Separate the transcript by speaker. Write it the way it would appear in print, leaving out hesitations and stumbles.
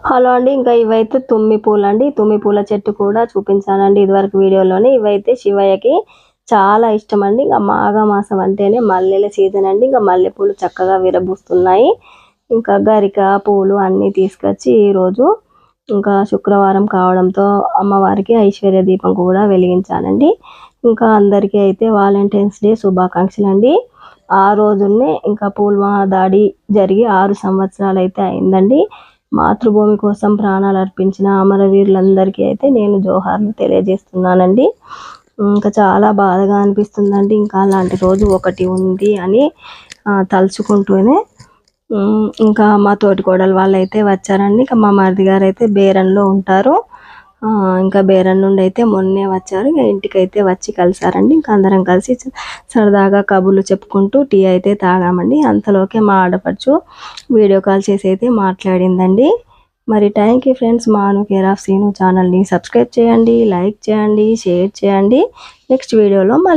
Speaker 1: Hello అండి. ఇంకా ఇవైతే తుమ్మి పూలండి. తుమ్మి పూల చెట్టు కూడా చూపించానండి ఇదివరకు వీడియోలోనే. ఇవైతే శివయ్యకి చాలా ఇష్టమండి. ఇంకా మాఘమాసం అంటేనే మల్లెల సీజన్ అండి. ఇంకా మల్లెపూలు చక్కగా విరబూస్తున్నాయి. ఇంకా గరిక పూలు అన్నీ తీసుకొచ్చి ఈరోజు ఇంకా శుక్రవారం కావడంతో అమ్మవారికి ఐశ్వర్య దీపం కూడా వెలిగించానండి. ఇంకా అందరికీ అయితే వాలంటైన్స్ డే శుభాకాంక్షలు అండి. ఆ రోజునే ఇంకా పుల్వామా దాడి జరిగి 6 సంవత్సరాలు అయితే అయిందండి. మాతృభూమి కోసం ప్రాణాలు అర్పించిన అమరవీరులందరికీ అయితే నేను జోహార్లు తెలియజేస్తున్నానండి. ఇంకా చాలా బాధగా అనిపిస్తుందండి. ఇంకా అలాంటి రోజు ఒకటి ఉంది అని తలుచుకుంటూనే ఇంకా మా తోటికోడలు వాళ్ళు అయితే వచ్చారండి. ఇంకా మా మరిది గారు అయితే బేరంలో ఉంటారు. ఇంకా బేరం నుండి అయితే మొన్నే వచ్చారు. ఇంకా ఇంటికైతే వచ్చి కలిసారండి. ఇంకా అందరం కలిసి సరదాగా కబుర్లు చెప్పుకుంటూ టీ అయితే తాగామండి. అంతలోకే మా ఆడపడుచు వీడియో కాల్ చేసి అయితే మాట్లాడిందండి. మరి థ్యాంక్ యూ ఫ్రెండ్స్. మాను కేర్ ఆఫ్ సీను ఛానల్ని సబ్స్క్రైబ్ చేయండి, లైక్ చేయండి, షేర్ చేయండి. నెక్స్ట్ వీడియోలో మళ్ళీ